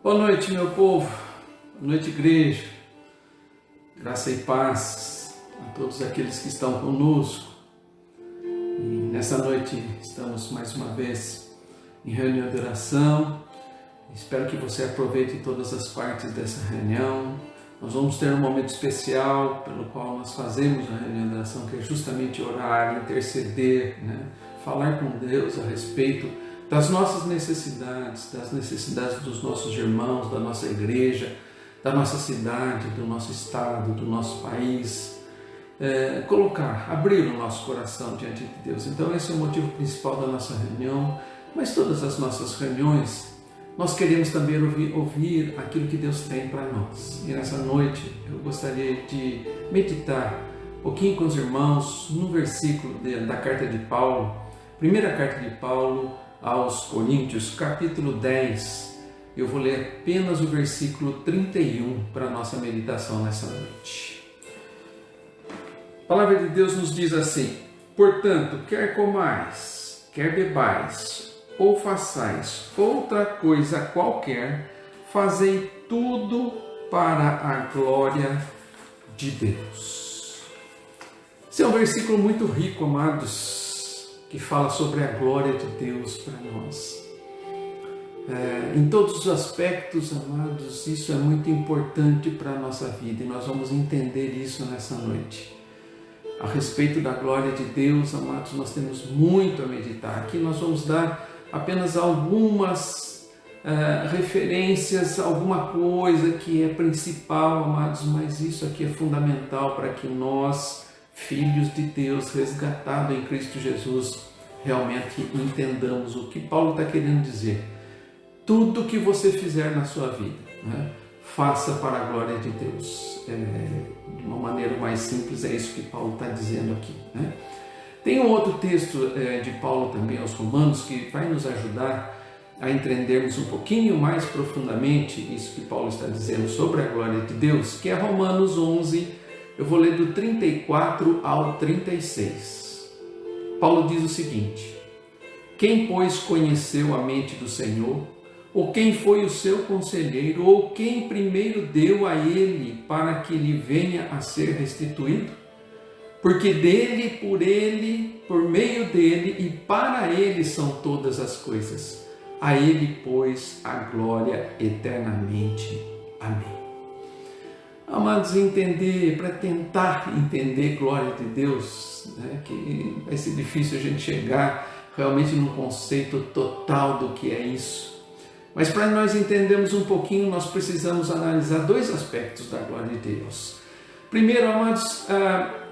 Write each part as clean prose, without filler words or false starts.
Boa noite, meu povo. Boa noite, igreja. Graça e paz a todos aqueles que estão conosco. E nessa noite estamos mais uma vez em reunião de oração. Espero que você aproveite todas as partes dessa reunião. Nós vamos ter um momento especial pelo qual nós fazemos a reunião de oração, que é justamente orar, interceder, falar com Deus a respeito das nossas necessidades, das necessidades dos nossos irmãos, da nossa igreja, da nossa cidade, do nosso estado, do nosso país. Abrir o nosso coração diante de Deus. Então esse é o motivo principal da nossa reunião, mas todas as nossas reuniões nós queremos também ouvir aquilo que Deus tem para nós. E nessa noite eu gostaria de meditar um pouquinho com os irmãos no versículo da carta de Paulo, primeira carta de Paulo aos Coríntios, capítulo 10. Eu vou ler apenas o versículo 31 para a nossa meditação nessa noite. A palavra de Deus nos diz assim: portanto, quer comais, quer bebais, ou façais outra coisa qualquer, fazei tudo para a glória de Deus. Esse é um versículo muito rico, amados, que fala sobre a glória de Deus para nós. Em todos os aspectos, amados, isso é muito importante para a nossa vida e nós vamos entender isso nessa noite. A respeito da glória de Deus, amados, nós temos muito a meditar. Aqui nós vamos dar apenas algumas referências, alguma coisa que é principal, amados, mas isso aqui é fundamental para que nós, filhos de Deus, resgatados em Cristo Jesus, realmente entendamos o que Paulo está querendo dizer. Tudo que você fizer na sua vida, faça para a glória de Deus. De uma maneira mais simples, é isso que Paulo está dizendo aqui. Tem um outro texto de Paulo também aos Romanos que vai nos ajudar a entendermos um pouquinho mais profundamente isso que Paulo está dizendo sobre a glória de Deus, que é Romanos 11, eu vou ler do 34 ao 36. Paulo diz o seguinte: quem, pois, conheceu a mente do Senhor? Ou quem foi o seu conselheiro? Ou quem primeiro deu a ele para que lhe venha a ser restituído? Porque dele, por meio dele e para ele são todas as coisas. A ele, pois, a glória eternamente. Amém. Amados, para tentar entender a glória de Deus, que vai ser difícil a gente chegar realmente num conceito total do que é isso. Mas para nós entendermos um pouquinho, nós precisamos analisar dois aspectos da glória de Deus. Primeiro, amados,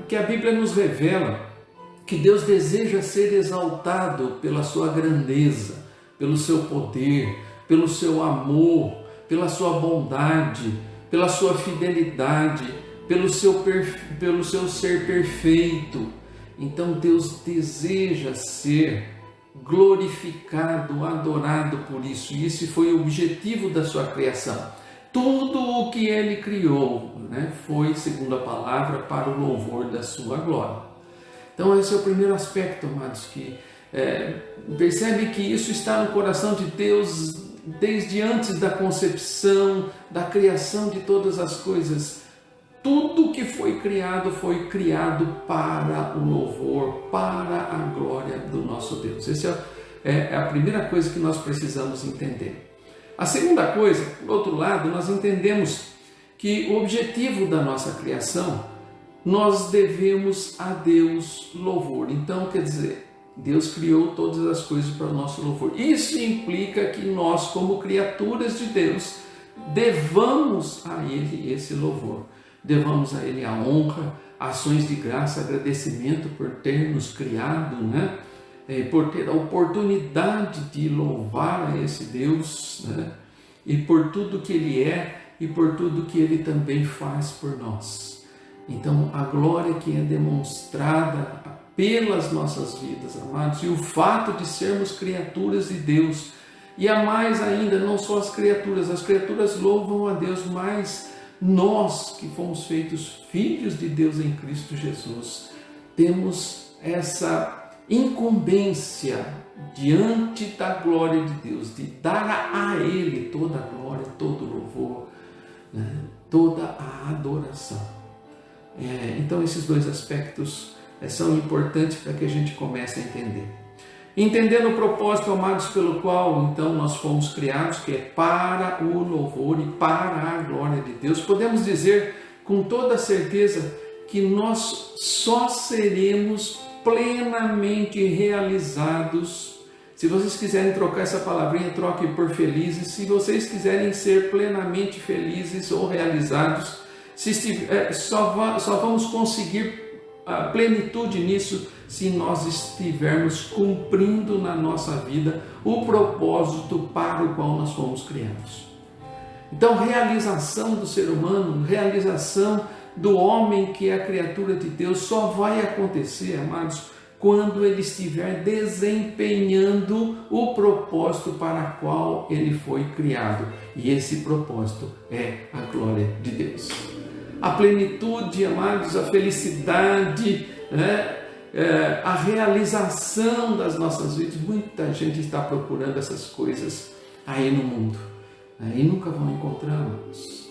que a Bíblia nos revela que Deus deseja ser exaltado pela sua grandeza, pelo seu poder, pelo seu amor, pela sua bondade, pela sua fidelidade, pelo seu ser perfeito. Então Deus deseja ser glorificado, adorado por isso. E esse foi o objetivo da sua criação. Tudo o que ele criou, foi, segundo a palavra, para o louvor da sua glória. Então esse é o primeiro aspecto, amados, que percebe que isso está no coração de Deus desde antes da concepção, da criação de todas as coisas. Tudo que foi criado para o louvor, para a glória do nosso Deus. Essa é a primeira coisa que nós precisamos entender. A segunda coisa, por outro lado, nós entendemos que o objetivo da nossa criação, nós devemos a Deus louvor. Então, quer dizer, Deus criou todas as coisas para o nosso louvor. Isso implica que nós, como criaturas de Deus, devamos a Ele esse louvor. Devamos a Ele a honra, ações de graça, agradecimento por ter nos criado, por ter a oportunidade de louvar a esse Deus, e por tudo que Ele é e por tudo que Ele também faz por nós. Então, a glória que é demonstrada pelas nossas vidas, amados, e o fato de sermos criaturas de Deus, e a mais ainda, não só as criaturas louvam a Deus, mas nós que fomos feitos filhos de Deus em Cristo Jesus, temos essa incumbência diante da glória de Deus, de dar a Ele toda a glória, todo o louvor, né? Toda a adoração. Então esses dois aspectos são importantes para que a gente comece a entender. Entendendo o propósito, amados, pelo qual então nós fomos criados, que é para o louvor e para a glória de Deus, podemos dizer com toda certeza que nós só seremos plenamente realizados. Se vocês quiserem trocar essa palavrinha, troquem por felizes. Se vocês quiserem ser plenamente felizes ou realizados, só vamos conseguir a plenitude nisso se nós estivermos cumprindo na nossa vida o propósito para o qual nós fomos criados. Então, realização do ser humano, realização do homem que é a criatura de Deus, só vai acontecer, amados, quando ele estiver desempenhando o propósito para o qual ele foi criado. E esse propósito é a glória de Deus. A plenitude, amados, a felicidade, né? A realização das nossas vidas. Muita gente está procurando essas coisas aí no mundo, né? E nunca vão encontrar, amados.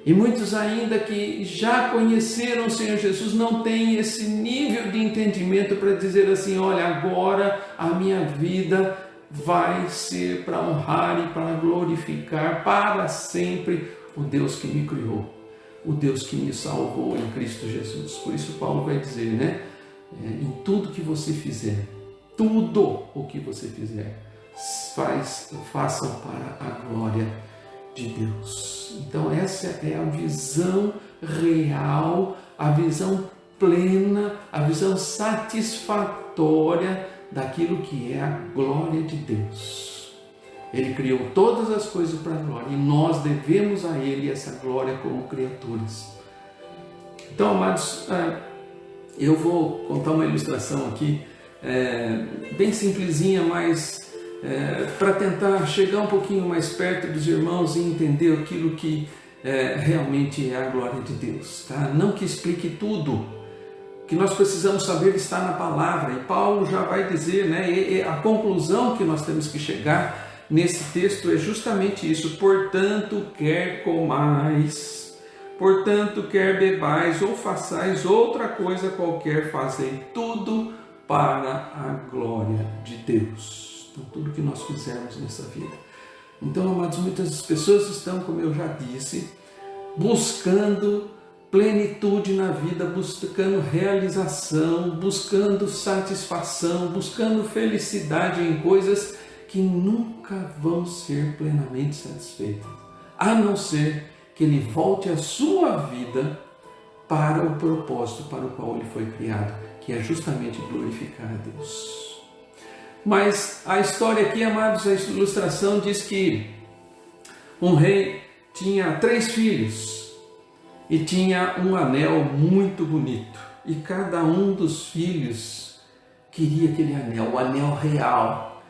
E muitos ainda que já conheceram o Senhor Jesus não têm esse nível de entendimento para dizer assim: olha, agora a minha vida vai ser para honrar e para glorificar para sempre o Deus que me criou, o Deus que me salvou em Cristo Jesus. Por isso Paulo vai dizer, né? Em tudo que você fizer, tudo o que você fizer, façam para a glória de Deus. Então essa é a visão real, a visão plena, a visão satisfatória daquilo que é a glória de Deus. Ele criou todas as coisas para a glória e nós devemos a Ele essa glória como criaturas. Então, amados, eu vou contar uma ilustração aqui, bem simplesinha, mas para tentar chegar um pouquinho mais perto dos irmãos e entender aquilo que realmente é a glória de Deus. Tá? Não que explique tudo, que nós precisamos saber está na palavra, e Paulo já vai dizer, né, e a conclusão que nós temos que chegar nesse texto é justamente isso: portanto, quer comais, portanto, quer bebais ou façais outra coisa qualquer, fazei tudo para a glória de Deus. Então, tudo que nós fizermos nessa vida. Então, amados, muitas pessoas estão, como eu já disse, buscando plenitude na vida, buscando realização, buscando satisfação, buscando felicidade em coisas que nunca vão ser plenamente satisfeitas, a não ser que ele volte a sua vida para o propósito para o qual ele foi criado, que é justamente glorificar a Deus. Mas a história aqui, amados, a ilustração diz que um rei tinha 3 filhos e tinha um anel muito bonito. E cada um dos filhos queria aquele anel, o anel real.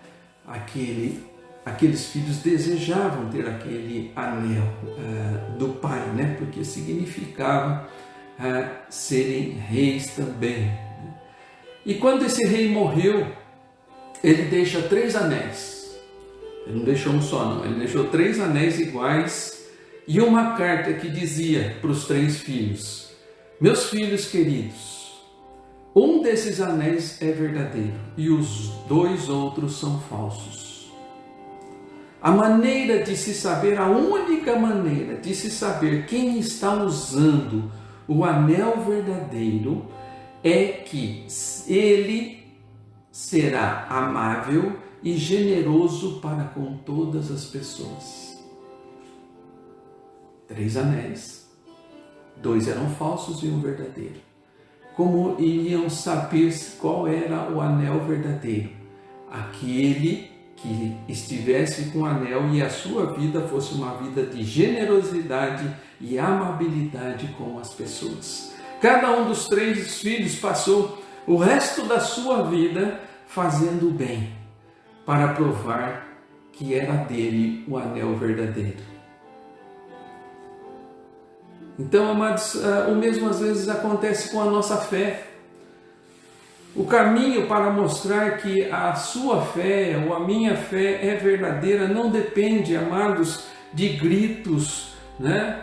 Aqueles filhos desejavam ter aquele anel do pai, né? Porque significava serem reis também. E quando esse rei morreu, ele deixa 3 anéis. Ele não deixou um só, não. Ele deixou 3 anéis iguais e uma carta que dizia para os 3 filhos: meus filhos queridos, um desses anéis é verdadeiro e os 2 outros são falsos. A maneira de se saber, a única maneira de se saber quem está usando o anel verdadeiro é que ele será amável e generoso para com todas as pessoas. 3 anéis, 2 eram falsos e um verdadeiro. Como iriam saber qual era o anel verdadeiro? Aquele que estivesse com o anel e a sua vida fosse uma vida de generosidade e amabilidade com as pessoas. Cada um dos 3 filhos passou o resto da sua vida fazendo o bem, para provar que era dele o anel verdadeiro. Então, amados, o mesmo às vezes acontece com a nossa fé. O caminho para mostrar que a sua fé ou a minha fé é verdadeira não depende, amados, de gritos, né?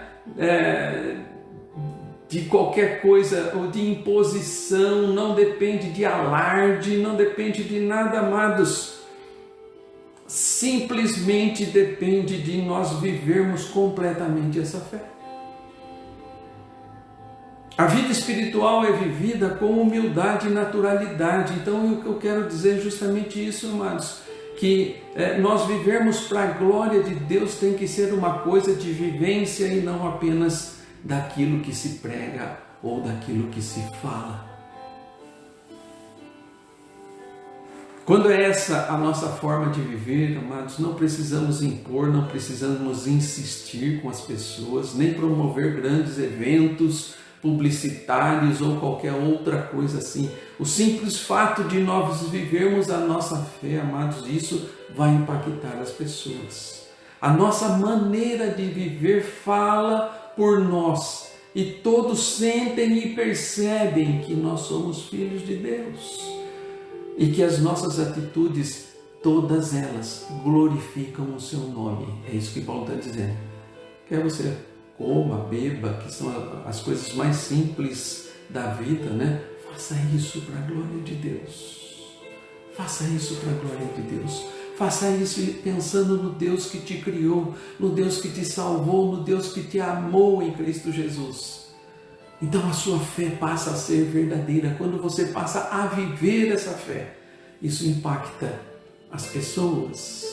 De qualquer coisa ou de imposição, não depende de alarde, não depende de nada, amados. Simplesmente depende de nós vivermos completamente essa fé. A vida espiritual é vivida com humildade e naturalidade. Então eu quero dizer justamente isso, amados, que nós vivermos para a glória de Deus tem que ser uma coisa de vivência e não apenas daquilo que se prega ou daquilo que se fala. Quando é essa a nossa forma de viver, amados, não precisamos impor, não precisamos insistir com as pessoas, nem promover grandes eventos publicitários ou qualquer outra coisa assim. O simples fato de nós vivermos a nossa fé, amados, isso vai impactar as pessoas. A nossa maneira de viver fala por nós e todos sentem e percebem que nós somos filhos de Deus e que as nossas atitudes, todas elas, glorificam o seu nome. É isso que Paulo está dizendo. Quer você coma, beba, que são as coisas mais simples da vida, né? Faça isso para a glória de Deus. Faça isso para a glória de Deus. Faça isso pensando no Deus que te criou, no Deus que te salvou, no Deus que te amou em Cristo Jesus. Então a sua fé passa a ser verdadeira. Quando você passa a viver essa fé, isso impacta as pessoas.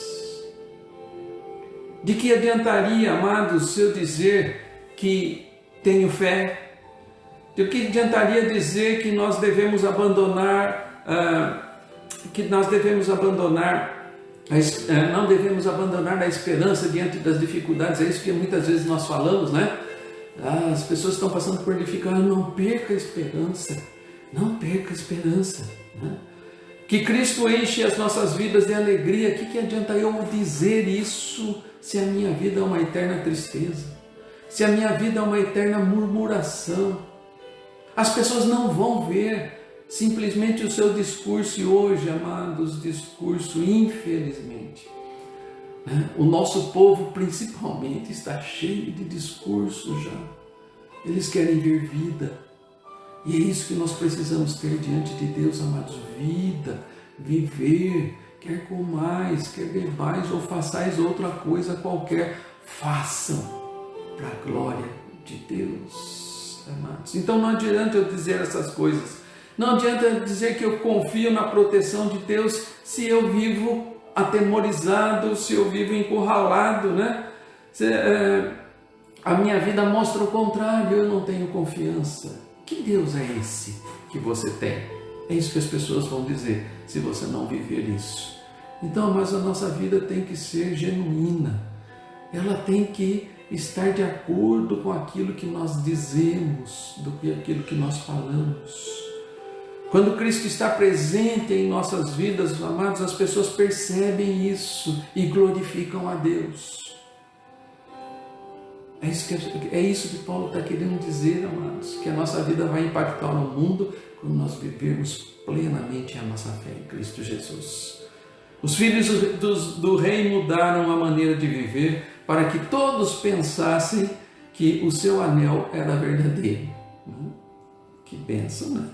De que adiantaria, amados, se eu dizer que tenho fé? De que adiantaria dizer que nós devemos abandonar, não devemos abandonar a esperança diante das dificuldades? É isso que muitas vezes nós falamos, né? As pessoas estão passando por dificuldade, não perca a esperança, não perca a esperança, né? Que Cristo enche as nossas vidas de alegria. O que adianta eu dizer isso se a minha vida é uma eterna tristeza? Se a minha vida é uma eterna murmuração? As pessoas não vão ver simplesmente o seu discurso. E hoje, amados, discurso, infelizmente, né? O nosso povo principalmente está cheio de discurso já. Eles querem ver vida. E é isso que nós precisamos ter diante de Deus, amados. Vida, viver, quer comais, quer bebais ou façais outra coisa qualquer, façam para a glória de Deus, amados. Então não adianta eu dizer essas coisas, não adianta eu dizer que eu confio na proteção de Deus se eu vivo atemorizado, se eu vivo encurralado, né? A minha vida mostra o contrário, eu não tenho confiança. Que Deus é esse que você tem? É isso que as pessoas vão dizer se você não viver isso. Então, mas a nossa vida tem que ser genuína. Ela tem que estar de acordo com aquilo que nós dizemos, do que aquilo que nós falamos. Quando Cristo está presente em nossas vidas, amados, as pessoas percebem isso e glorificam a Deus. É isso que Paulo está querendo dizer, amados, que a nossa vida vai impactar no mundo quando nós vivermos plenamente a nossa fé em Cristo Jesus. Os filhos do rei mudaram a maneira de viver para que todos pensassem que o seu anel era verdadeiro. Que bênção, né?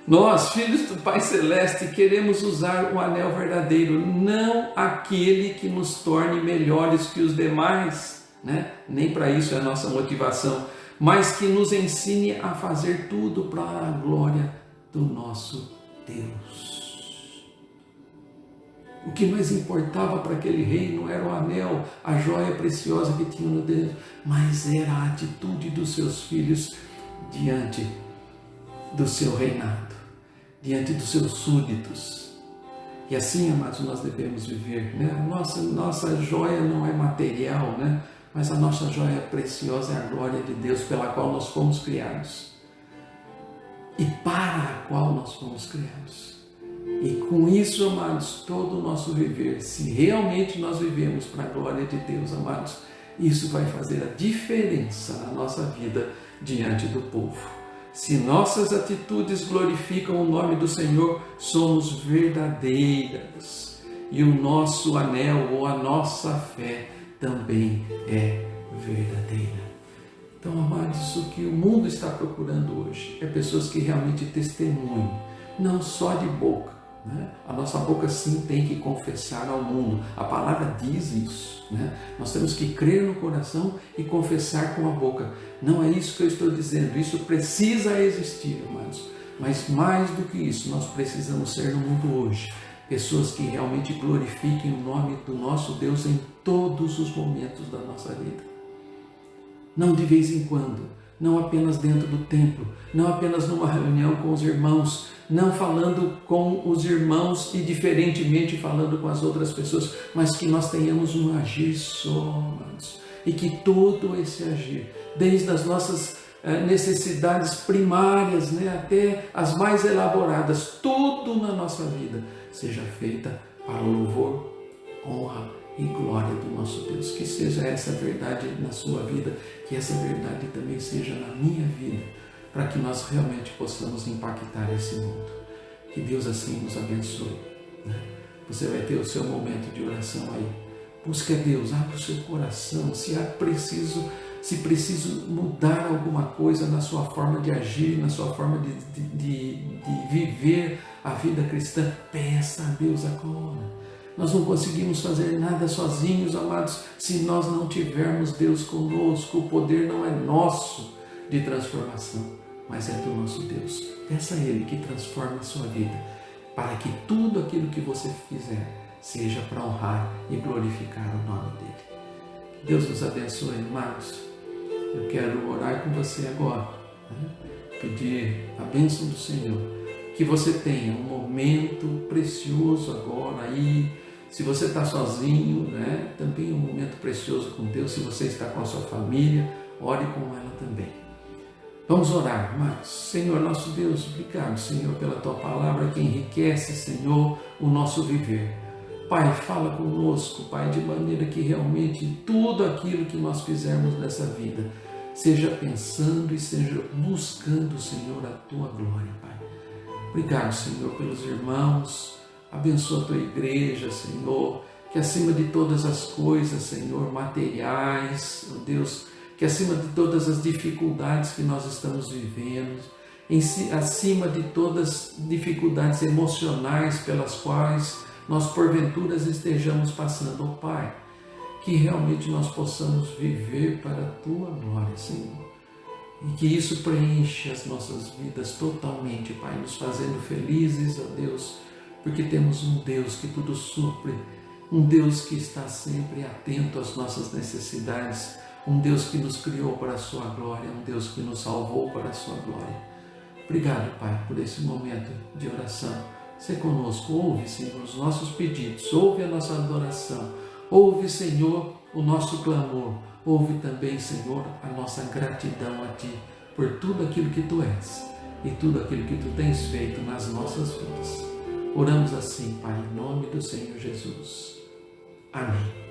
Nós, filhos do Pai Celeste, queremos usar o anel verdadeiro, não aquele que nos torne melhores que os demais, né? Nem para isso é a nossa motivação, mas que nos ensine a fazer tudo para a glória do nosso Deus. O que mais importava para aquele rei não era o anel, a joia preciosa que tinha no dedo, mas era a atitude dos seus filhos diante do seu reinado, diante dos seus súditos. E assim, amados, nós devemos viver, né? Nossa joia não é material, né? Mas a nossa joia preciosa é a glória de Deus pela qual nós fomos criados e para a qual nós fomos criados. E com isso, amados, todo o nosso viver, se realmente nós vivemos para a glória de Deus, amados, isso vai fazer a diferença na nossa vida diante do povo. Se nossas atitudes glorificam o nome do Senhor, somos verdadeiras. E o nosso anel ou a nossa fé também é verdadeira. Então, amados, o que o mundo está procurando hoje é pessoas que realmente testemunhem, não só de boca. A nossa boca sim tem que confessar ao mundo. A palavra diz isso. Nós temos que crer no coração e confessar com a boca. Não é isso que eu estou dizendo. Isso precisa existir, amados. Mas mais do que isso, nós precisamos ser no mundo hoje pessoas que realmente glorifiquem o nome do nosso Deus em todos os momentos da nossa vida. Não de vez em quando, não apenas dentro do templo, não apenas numa reunião com os irmãos, não falando com os irmãos e diferentemente falando com as outras pessoas, mas que nós tenhamos um agir só, amados. E que todo esse agir, desde as nossas necessidades primárias, até as mais elaboradas, tudo na nossa vida seja feita para o louvor, honra e glória do nosso Deus. Que seja essa verdade na sua vida, que essa verdade também seja na minha vida, para que nós realmente possamos impactar esse mundo. Que Deus assim nos abençoe. Você vai ter o seu momento de oração aí. Busque a Deus, abra o seu coração. Se preciso mudar alguma coisa na sua forma de agir, na sua forma de viver a vida cristã, peça a Deus agora. Nós não conseguimos fazer nada sozinhos, amados, se nós não tivermos Deus conosco. O poder não é nosso de transformação, mas é do nosso Deus. Peça a Ele que transforme a sua vida, para que tudo aquilo que você fizer seja para honrar e glorificar o nome dEle. Deus nos abençoe, amados. Eu quero orar com você agora, pedir a bênção do Senhor, que você tenha um momento precioso agora aí. Se você está sozinho, também um momento precioso com Deus. Se você está com a sua família, ore com ela também. Vamos orar, amados. Senhor nosso Deus, obrigado, Senhor, pela Tua palavra que enriquece, Senhor, o nosso viver. Pai, fala conosco, Pai, de maneira que realmente tudo aquilo que nós fizermos nessa vida seja pensando e seja buscando, Senhor, a Tua glória, Pai. Obrigado, Senhor, pelos irmãos. Abençoa a Tua igreja, Senhor, que acima de todas as coisas, Senhor, materiais, oh Deus, que acima de todas as dificuldades que nós estamos vivendo, acima de todas as dificuldades emocionais pelas quais nós porventura estejamos passando, oh Pai, que realmente nós possamos viver para a Tua glória, Senhor, e que isso preencha as nossas vidas totalmente, Pai, nos fazendo felizes, ó Deus, porque temos um Deus que tudo supre, um Deus que está sempre atento às nossas necessidades, um Deus que nos criou para a Sua glória, um Deus que nos salvou para a Sua glória. Obrigado, Pai, por esse momento de oração. Sê conosco, ouve, Senhor, os nossos pedidos, ouve a nossa adoração, ouve, Senhor, o nosso clamor, ouve também, Senhor, a nossa gratidão a Ti por tudo aquilo que Tu és e tudo aquilo que Tu tens feito nas nossas vidas. Oramos assim, Pai, em nome do Senhor Jesus. Amém.